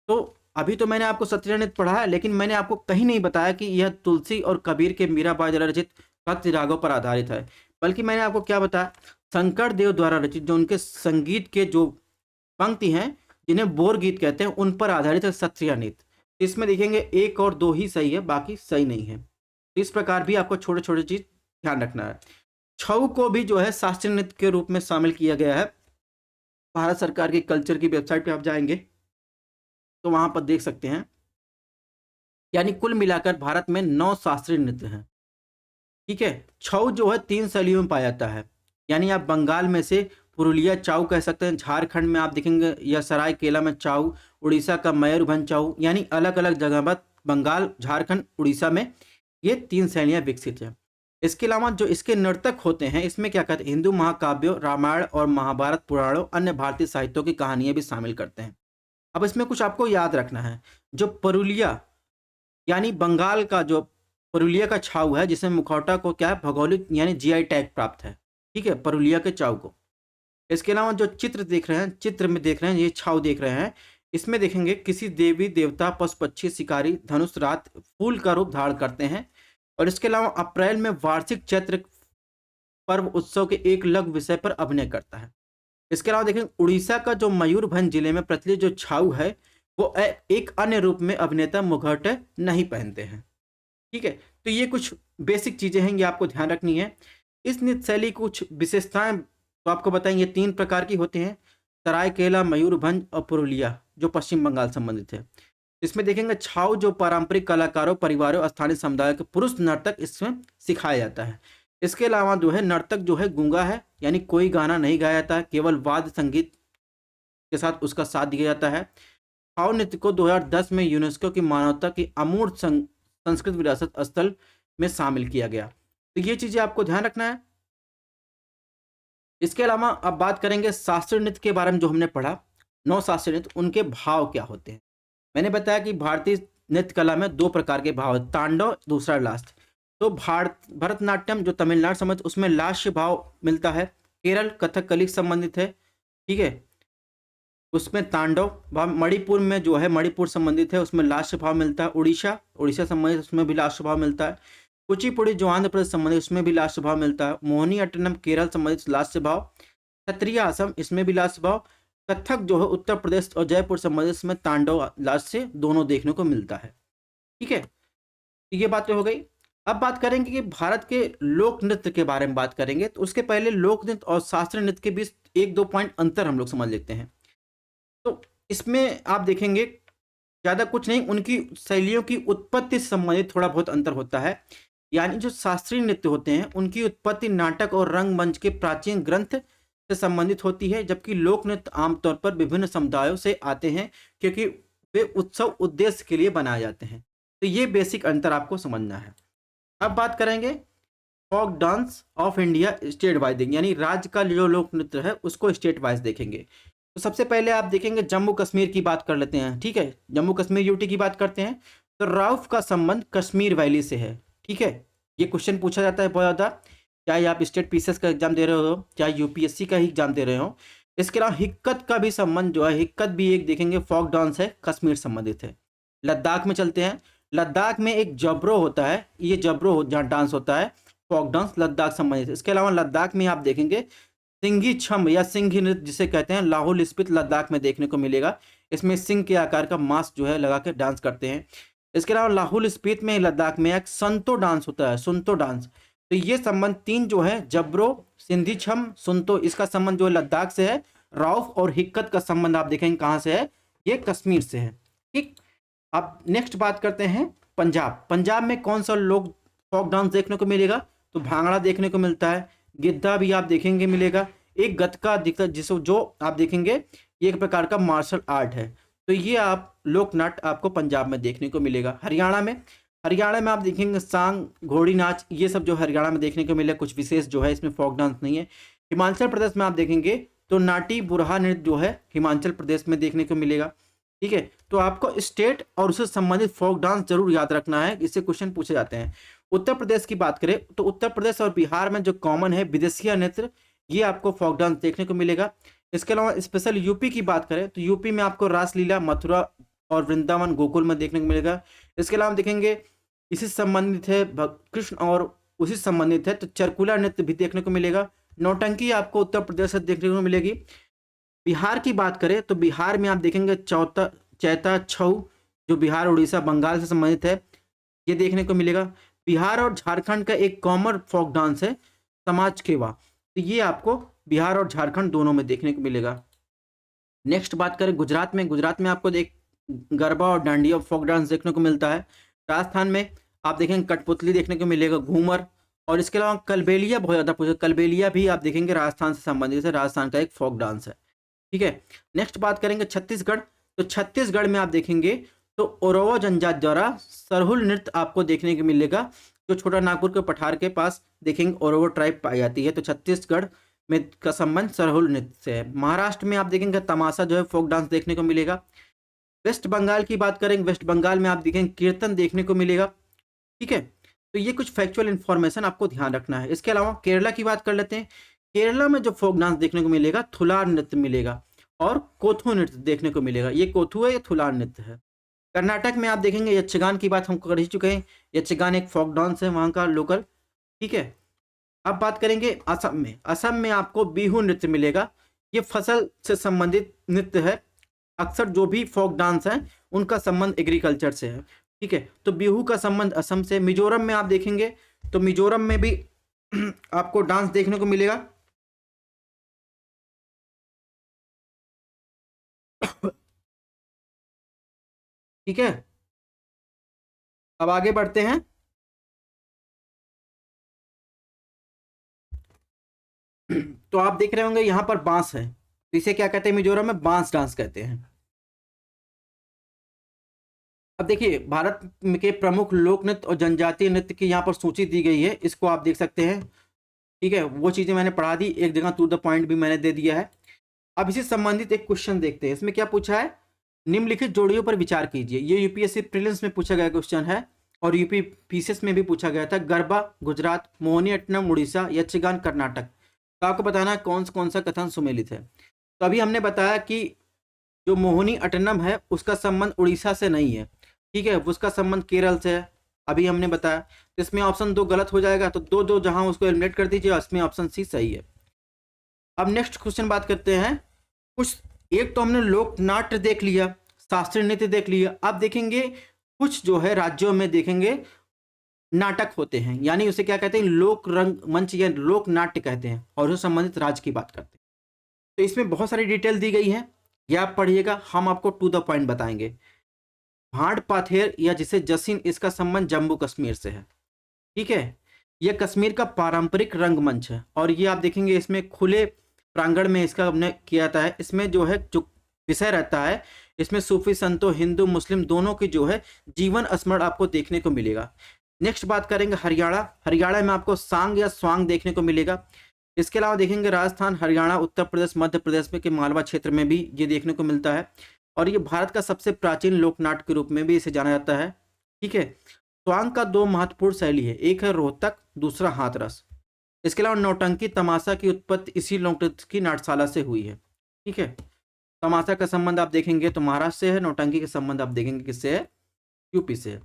S1: तो अभी तो मैंने आपको क्षत्रिय नृत्य पढ़ा है, लेकिन मैंने आपको कहीं नहीं बताया कि यह तुलसी और कबीर के मीराबाई द्वारा रचित भक्ति रागों पर आधारित है, बल्कि मैंने आपको क्या बताया, शंकर देव द्वारा रचित जो उनके संगीत के जो पंक्ति हैं जिन्हें बोर गीत कहते हैं उन पर आधारित है क्षत्रिय नृत्य। इसमें देखेंगे 1 और 2 ही सही है, बाकी सही नहीं है। तो इस प्रकार भी आपको छोटे छोटे चीज ध्यान रखना है। छऊ को भी जो है शास्त्रीय नृत्य के रूप में शामिल किया गया है। भारत सरकार की कल्चर की वेबसाइट पे आप जाएंगे तो वहां पर देख सकते हैं, यानी कुल मिलाकर भारत में 9 शास्त्रीय नृत्य हैं, ठीक है। छऊ जो है 3 शैलियों में पाया जाता है, यानी आप बंगाल में से पुरुलिया चाऊ कह सकते हैं, झारखंड में आप देखेंगे या सरायकेला में चाऊ, उड़ीसा का मयूरभंज चाऊ, यानी अलग अलग जगह पर बंगाल, झारखंड, उड़ीसा में ये 3 शैलियाँ विकसित हैं। इसके अलावा जो इसके नर्तक होते हैं इसमें क्या कहते हैं, हिंदू महाकाव्यों, रामायण और महाभारत पुराणों, अन्य भारतीय साहित्यों की कहानियां भी शामिल करते हैं। अब इसमें कुछ आपको याद रखना है, जो पुरुलिया यानी बंगाल का जो पुरुलिया का छाऊ है, जिसमें मुखौटा को क्या है भौगोलिक यानी जीआई टैग प्राप्त है, ठीक है, पुरुलिया के छाऊ को। इसके अलावा जो चित्र देख रहे हैं, चित्र में देख रहे हैं, ये छाऊ देख रहे हैं, इसमें देखेंगे किसी देवी देवता, पशु पक्षी, शिकारी, धनुष, रात, फूल का रूप धारण करते हैं। और इसके अलावा अप्रैल में वार्षिक चैत्र पर्व उत्सव के एक लघु विषय पर अभिनय करता है। इसके अलावा देखें उड़ीसा का जो मयूरभंज जिले में प्रचलित जो छाऊ है वो एक अन्य रूप में अभिनेता मुखौटे नहीं पहनते हैं, ठीक है। तो ये कुछ बेसिक चीजें हैं, ये आपको ध्यान रखनी है। इस नृत्य शैली कुछ विशेषताएं तो आपको बताएंगे, 3 प्रकार की होती हैं, सरायकेला, मयूरभंज और पुरुलिया जो पश्चिम बंगाल संबंधित है। इसमें देखेंगे छाऊ जो पारंपरिक कलाकारों, परिवारों, स्थानीय समुदाय के पुरुष नर्तक इसमें सिखाया जाता है। इसके अलावा जो है नर्तक जो है गूंगा है, यानी कोई गाना नहीं गाया जाता है, केवल वाद्य संगीत के साथ उसका साथ दिया जाता है। छाऊ नृत्य को 2010 में यूनेस्को की मानवता की अमूर्त संस्कृत विरासत स्थल में शामिल किया गया। तो ये चीजें आपको ध्यान रखना है। इसके अलावा अब बात करेंगे शास्त्रीय नृत्य के बारे में, जो हमने पढ़ा 9 शास्त्रीय नृत्य, उनके भाव क्या होते हैं। मैंने बताया कि भारतीय नृत्य कला में 2 प्रकार के भाव है, तांडव, दूसरा लास्य। तो भरतनाट्यम जो तमिलनाडु संबंधित उसमें लास्य भाव मिलता है। केरल कथकली संबंधित है, ठीक है, उसमें तांडव भाव। मणिपुर में जो है मणिपुर संबंधित है उसमें लास्य भाव मिलता है। उड़ीसा संबंधित उसमें भी लास्य भाव मिलता है। कुचिपुड़ी जो आंध्र प्रदेश संबंधित उसमें भी लास्य भाव मिलता है। मोहिनी अट्टनम केरल संबंधित लास्य भाव। क्षत्रिय असम इसमें भी लास्य भाव। कथक जो है उत्तर प्रदेश और जयपुर संबंधित में तांडव लास्य दोनों देखने को मिलता है, ठीक है। ये बातें हो गई। अब बात करेंगे कि भारत के लोक नृत्य के बारे में बात करेंगे, तो उसके पहले लोक नृत्य और शास्त्रीय नृत्य के बीच 1-2 पॉइंट अंतर हम लोग समझ लेते हैं। तो इसमें आप देखेंगे ज़्यादा कुछ नहीं, उनकी शैलियों की उत्पत्ति से संबंधित थोड़ा बहुत अंतर होता है। यानी जो शास्त्रीय नृत्य होते हैं उनकी उत्पत्ति नाटक और रंगमंच के प्राचीन ग्रंथ से संबंधित होती है, जबकि लोक नृत्य आमतौर पर विभिन्न समुदायों से आते हैं क्योंकि वे उत्सव उद्देश्य के लिए बनाए जाते हैं। तो ये बेसिक अंतर आपको समझना है। अब बात करेंगे folk dance of India state wise, यानी राज्य का जो लोक नृत्य है उसको स्टेट वाइज देखेंगे। तो सबसे पहले आप देखेंगे जम्मू कश्मीर की बात कर लेते हैं, ठीक है। जम्मू कश्मीर यूटी की बात करते हैं तो राउफ का संबंध कश्मीर वैली से है, ठीक है। ये क्वेश्चन पूछा जाता है बहुत ज़्यादा, चाहे आप स्टेट पीसीएस का एग्जाम दे रहे हो चाहे यूपीएससी का ही एग्जाम दे रहे हो। इसके अलावा हिक्कत का भी संबंध जो है, हिक्कत भी एक देखेंगे फोक डांस है, कश्मीर संबंधित है। लद्दाख में चलते हैं, लद्दाख में एक जबरो होता है, ये जबरो जहाँ डांस होता है फोक डांस लद्दाख संबंधित है। इसके अलावा लद्दाख में आप देखेंगे सिंघी छम या सिंघी नृत्य जिसे कहते हैं, लाहौल स्पित लद्दाख में देखने को मिलेगा। इसमें सिंह के आकार का मास्क जो है लगा के डांस करते हैं। इसके अलावा लाहौल स्पित में लद्दाख में एक संतो डांस होता है, सुनतो डांस। तो ये संबंध तीन जो है, जबरो, सिंधी छम, सुनतो, इसका संबंध जो है लद्दाख से है। रौफ और हिक्कत का संबंध आप देखेंगे कहाँ से है, ये कश्मीर से है, ठीक। अब नेक्स्ट बात करते हैं पंजाब। पंजाब में कौन सा लोग फोक डांस देखने को मिलेगा, तो भांगड़ा देखने को मिलता है, गिद्धा भी आप देखेंगे मिलेगा, एक गतका दिखता जिसको जो आप देखेंगे ये एक प्रकार का मार्शल आर्ट है। तो ये आप लोक नाट्य आपको पंजाब में देखने को मिलेगा। हरियाणा में आप देखेंगे सांग, घोड़ी नाच, ये सब जो हरियाणा में देखने को मिलेगा, कुछ विशेष जो है इसमें फोक डांस नहीं है। हिमाचल प्रदेश में आप देखेंगे तो नाटी बुरहा नृत्य जो है हिमाचल प्रदेश में देखने को मिलेगा, ठीक है। तो आपको स्टेट और उससे संबंधित फोक डांस जरूर याद रखना है, इससे क्वेश्चन पूछे जाते हैं। उत्तर प्रदेश की बात करें तो उत्तर प्रदेश और बिहार में जो कॉमन है विदेशिया नृत्य, ये आपको फोक डांस देखने को मिलेगा। इसके अलावा स्पेशल यूपी की बात करें तो यूपी में आपको रासलीला, मथुरा और वृंदावन, गोकुल में देखने को मिलेगा। इसके अलावा देखेंगे इसी संबंधित है कृष्ण और उसी संबंधित है तो चरकुला नृत्य भी देखने को मिलेगा। नौटंकी आपको उत्तर प्रदेश से देखने को मिलेगी। बिहार की बात करें तो बिहार में आप देखेंगे चैता छऊ, जो बिहार, उड़ीसा, बंगाल से संबंधित है, ये देखने को मिलेगा। बिहार और झारखंड का एक कॉमन फोक डांस है समाज केवा, तो ये आपको बिहार और झारखंड दोनों में देखने को मिलेगा। नेक्स्ट बात करें गुजरात में आपको गरबा और डांडिया फोक डांस देखने को मिलता है। राजस्थान में आप देखेंगे कठपुतली देखने को मिलेगा, घूमर, और इसके अलावा कलबेलिया बहुत ज़्यादा पूछा, कलबेलिया भी आप देखेंगे राजस्थान से संबंधित है, राजस्थान का एक फोक डांस है, ठीक है। नेक्स्ट बात करेंगे छत्तीसगढ़, तो छत्तीसगढ़ में आप देखेंगे तो ओरोवा जनजाति द्वारा सरहुल नृत्य आपको देखने को मिलेगा, जो छोटा नागपुर के पठार के पास देखेंगे ओरोवा ट्राइब पाई जाती है। तो छत्तीसगढ़ में का संबंध सरहुल नृत्य से है। महाराष्ट्र में आप देखेंगे तमाशा जो है फोक डांस देखने को मिलेगा। वेस्ट बंगाल की बात करेंगे, वेस्ट बंगाल में आप देखेंगे कीर्तन देखने को मिलेगा, ठीक है। तो ये कुछ फैक्चुअल इन्फॉर्मेशन आपको ध्यान रखना है। इसके अलावा केरला की बात कर लेते हैं। केरला में जो फोक डांस देखने को मिलेगा थुलार नृत्य मिलेगा और कोथू नृत्य देखने को मिलेगा। ये कोथू है, ये थुलार नृत्य है। कर्नाटक में आप देखेंगे यक्षगान की बात हम कर ही चुके हैं, यक्षगान एक फोक डांस है वहाँ का लोकल, ठीक है। अब बात करेंगे असम में आपको बिहू नृत्य मिलेगा, ये फसल से संबंधित नृत्य है। अक्सर जो भी फोक डांस है उनका संबंध एग्रीकल्चर से है, ठीक है। तो बिहू का संबंध असम से। मिजोरम में आप देखेंगे तो मिजोरम में भी आपको डांस देखने को मिलेगा। ठीक है, अब आगे बढ़ते हैं। तो आप देख रहे होंगे यहाँ पर बांस है, तो इसे क्या कहते हैं मिजोरम में, बांस डांस कहते हैं। अब देखिए भारत के प्रमुख लोक नृत्य और जनजातीय नृत्य की यहाँ पर सूची दी गई है, इसको आप देख सकते हैं, ठीक है। वो चीजें मैंने पढ़ा दी, एक जगह टू द पॉइंट भी मैंने दे दिया है। अब इसी संबंधित एक क्वेश्चन देखते हैं। इसमें क्या पूछा है, निम्नलिखित जोड़ियों पर विचार कीजिए। ये यूपीएससी प्रीलिम्स में पूछा गया क्वेश्चन है और यूपी पीसीएस में भी पूछा गया था। गरबा गुजरात, मोहिनीअट्टनम उड़ीसा, यक्षगान कर्नाटक। तो आपको बताना है कौन सा कथन सुमेलित है। तो अभी हमने बताया कि जो मोहिनी अट्टनम है उसका संबंध उड़ीसा से नहीं है, ठीक है, उसका संबंध केरल से है, अभी हमने बताया। तो इसमें ऑप्शन 2 गलत हो जाएगा, तो दो जहां उसको एलिमिनेट कर दीजिए, इसमें ऑप्शन सी सही है। अब नेक्स्ट क्वेश्चन बात करते हैं। कुछ एक तो हमने लोक नाट्य देख लिया, शास्त्रीय नृत्य देख लिया। अब देखेंगे कुछ जो है राज्यों में देखेंगे नाटक होते हैं, यानी उसे क्या कहते हैं, लोक रंग मंच या लोक नाट्य कहते हैं, और उससे संबंधित राज्य की बात करते हैं। तो इसमें बहुत सारी डिटेल दी गई है, ये आप पढ़िएगा, हम आपको टू द पॉइंट बताएंगे। भांड पाथेर या जिसे जसीन, इसका संबंध जम्मू कश्मीर से है। ठीक है, यह कश्मीर का पारंपरिक रंगमंच है और ये आप देखेंगे इसमें खुले प्रांगण में इसका हमने किया जाता है। इसमें जो है जो विषय रहता है, इसमें सूफी संतों, हिंदू मुस्लिम दोनों की जो है जीवन स्मरण आपको देखने को मिलेगा। नेक्स्ट बात करेंगे हरियाणा। हरियाणा में आपको सांग या स्वांग देखने को मिलेगा। इसके अलावा देखेंगे राजस्थान, हरियाणा, उत्तर प्रदेश, मध्य प्रदेश में के मालवा क्षेत्र में भी ये देखने को मिलता है और ये भारत का सबसे प्राचीन लोकनाट्य के रूप में भी इसे जाना जाता है। ठीक है, स्वांग का दो महत्वपूर्ण शैली है, एक है रोहतक, दूसरा हाथरस। इसके अलावा नौटंकी तमाशा की उत्पत्ति इसी लोकनृत्य की नाट्यशाला से हुई है। ठीक है, तमाशा का संबंध आप देखेंगे तो महाराष्ट्र से है, नौटंकी का संबंध आप देखेंगे किससे है, यूपी से है।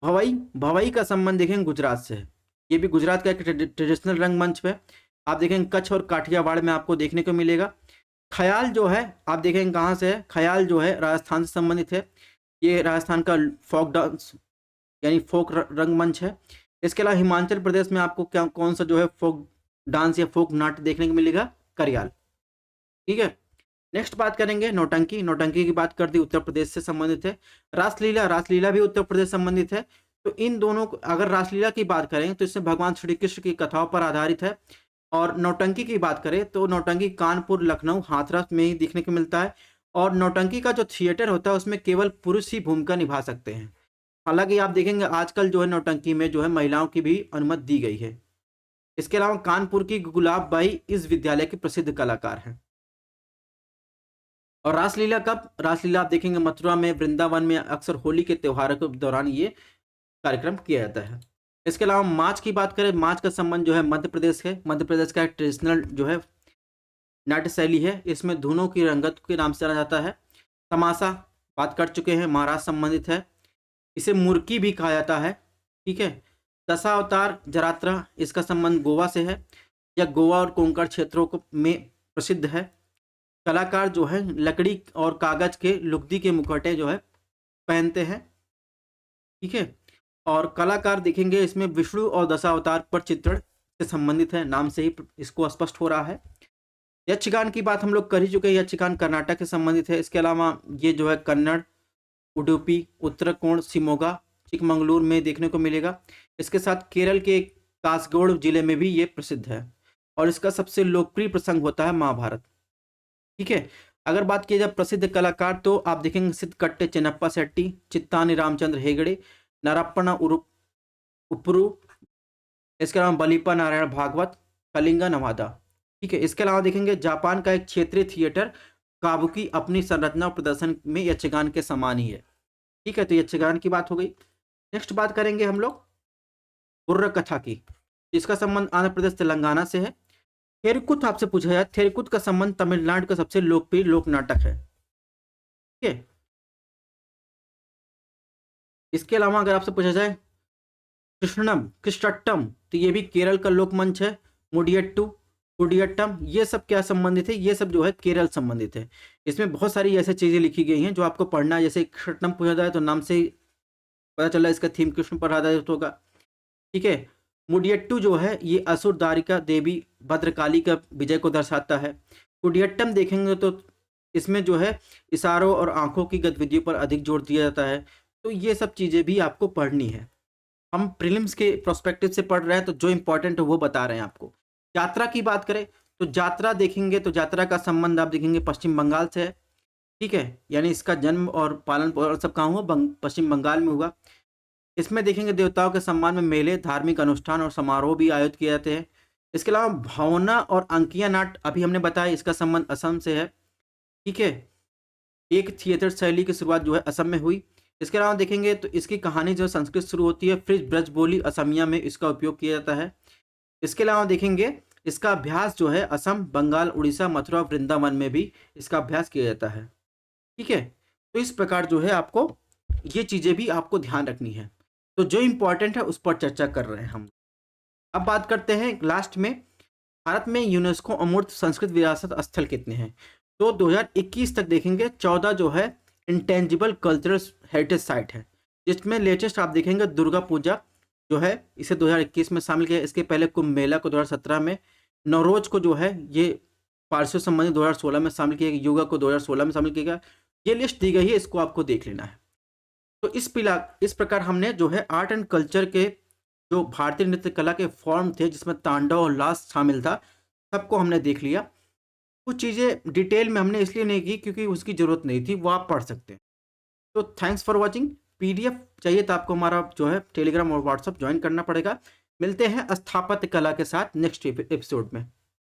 S1: भवई, भवई का संबंध देखेंगे गुजरात से है, ये भी गुजरात का एक ट्रेडिशनल रंगमंच है। आप देखेंगे कच्छ और काठियावाड़ में आपको देखने को मिलेगा। ख्याल जो है आप देखेंगे कहाँ से है, ख्याल जो है राजस्थान से संबंधित है, ये राजस्थान का फोक डांस यानी फोक रंगमंच है। इसके अलावा हिमाचल प्रदेश में आपको क्या कौन सा जो है फोक डांस या फोक नाट्य देखने को मिलेगा, करियाल। ठीक है, नेक्स्ट बात करेंगे नौटंकी। नौटंकी की बात कर दी, उत्तर प्रदेश से संबंधित है। रासलीला, रासलीला भी उत्तर प्रदेश संबंधित है। तो इन दोनों को अगर रासलीला की बात करें तो इसमें भगवान श्री कृष्ण की कथाओं पर आधारित है और नौटंकी की बात करें तो नौटंकी कानपुर, लखनऊ, हाथरस में ही देखने को मिलता है और नौटंकी का जो थिएटर होता है उसमें केवल पुरुष ही भूमिका निभा सकते हैं। हालांकि आप देखेंगे आजकल जो है नौटंकी में जो है महिलाओं की भी अनुमति दी गई है। इसके अलावा कानपुर की गुलाब बाई इस विद्यालय की प्रसिद्ध कलाकार हैं। और रासलीला कब, रासलीला आप देखेंगे मथुरा में, वृंदावन में अक्सर होली के त्योहार के दौरान ये कार्यक्रम किया जाता है। इसके अलावा माच की बात करें, माच का संबंध जो है मध्य प्रदेश है। मध्य प्रदेश का एक ट्रेडिशनल जो है नाट्य शैली है, इसमें धुनों की रंगत के नाम से जाना जाता है। तमाशा बात कर चुके हैं, महाराष्ट्र संबंधित है, इसे मुर्की भी कहा जाता है। ठीक है, दशावतार जरात्रा, इसका संबंध गोवा से है या गोवा और कोंकण क्षेत्रों को में प्रसिद्ध है। कलाकार जो है लकड़ी और कागज के लुगदी के मुखौटे जो है पहनते हैं। ठीक है, और कलाकार देखेंगे इसमें विष्णु और दशावतार पर चित्रण से संबंधित है, नाम से ही इसको स्पष्ट हो रहा है। यक्षगान की बात हम लोग कर ही चुके हैं, यक्षगान कर्नाटक से संबंधित है। इसके अलावा ये जो है कन्नड़, उडुपी, उत्तराखंड, शिमोगा, चिकमंगलूर में देखने को मिलेगा। इसके साथ केरल के कासरगोड जिले में भी ये प्रसिद्ध है और इसका सबसे लोकप्रिय प्रसंग होता है महाभारत। ठीक है, अगर बात की जाए प्रसिद्ध कलाकार तो आप देखेंगे सिद्धकट्टे चिन्नप्पा शेट्टी, चित्तानी रामचंद्र हेगड़े, नारायण उपरू, इसके अलावा बलिपा नारायण भागवत, कलिंगा नवादा। ठीक है, इसके अलावा देखेंगे जापान का एक क्षेत्रीय थिएटर काबुकी अपनी संरचना और प्रदर्शन में यक्षगान के समान ही है। ठीक है, तो यक्षगान की बात हो गई। नेक्स्ट बात करेंगे हम लोग बुर्र कथा की, इसका संबंध आंध्र प्रदेश तेलंगाना से है। थेरकुथ आपसे पूछा जाए, थेरकुथ का संबंध तमिलनाडु का सबसे लोकप्रिय लोक नाटक है। ठीक है, इसके अलावा अगर आपसे पूछा जाए कृष्णम, कृष्णट्टम, तो ये भी केरल का लोकमंच है। मुडियट्टू, कुडियट्टम, ये सब क्या संबंधित है, ये सब जो है केरल संबंधित है। इसमें बहुत सारी ऐसी चीजें लिखी गई हैं जो आपको पढ़ना है। जैसे कृष्णट्टम पूछा जाए तो नाम से ही पता चला इसका थीम कृष्ण पर आधारित होगा। ठीक है, मुडियट्टू जो है ये असुर दारिका देवी भद्रकाली का विजय को दर्शाता है। कुडियट्टम देखेंगे तो इसमें जो है इशारों और आंखों की गतिविधियों पर अधिक जोर दिया जाता है। तो ये सब चीज़ें भी आपको पढ़नी है। हम प्रीलिम्स के प्रोस्पेक्टिव से पढ़ रहे हैं तो जो इंपॉर्टेंट है वो बता रहे हैं आपको। यात्रा की बात करें तो यात्रा देखेंगे तो यात्रा का संबंध आप देखेंगे पश्चिम बंगाल से है। ठीक है, यानी इसका जन्म और पालन और सब कहाँ हुआ, पश्चिम बंगाल में हुआ। इसमें देखेंगे देवताओं के सम्मान में मेले, धार्मिक अनुष्ठान और समारोह भी आयोजित किए जाते हैं। इसके अलावा भावना और अंकिया नाट्य अभी हमने बताया, इसका संबंध असम से है। ठीक है, एक थिएटर शैली की शुरुआत जो है असम में हुई। इसके अलावा देखेंगे तो इसकी कहानी जो संस्कृत शुरू होती है, फिर ब्रज बोली असमिया में इसका उपयोग किया जाता है। इसके अलावा देखेंगे इसका अभ्यास जो है असम, बंगाल, उड़ीसा, मथुरा, वृंदावन में भी इसका अभ्यास किया जाता है। ठीक है, तो इस प्रकार जो है आपको ये चीज़ें भी आपको ध्यान रखनी है। तो जो इम्पोर्टेंट है उस पर चर्चा कर रहे हैं हम। अब बात करते हैं लास्ट में, भारत में यूनेस्को अमूर्त संस्कृत विरासत स्थल कितने हैं। तो 2021 तक देखेंगे 14 जो है इंटेंजिबल कल्चरल हेरिटेज साइट है, जिसमें लेटेस्ट आप देखेंगे दुर्गा पूजा जो है इसे 2021 में शामिल किया। इसके पहले कुंभ मेला को 2017 में, नवरोज को जो है ये पारसियों से संबंधित 2016 में शामिल किया गया, योगा को 2016 में शामिल किया गया। ये लिस्ट दी गई है, इसको आपको देख लेना है। तो इस प्रकार हमने जो है आर्ट एंड कल्चर के जो भारतीय नृत्य कला के फॉर्म थे, जिसमें तांडव और लास शामिल था, सबको हमने देख लिया। कुछ चीज़ें डिटेल में हमने इसलिए नहीं की क्योंकि उसकी ज़रूरत नहीं थी, वो आप पढ़ सकते हैं। तो थैंक्स फॉर वॉचिंग। पीडीएफ चाहिए तो आपको हमारा जो है टेलीग्राम और व्हाट्सअप ज्वाइन करना पड़ेगा। मिलते हैं स्थापत्य कला के साथ नेक्स्ट एपिसोड में।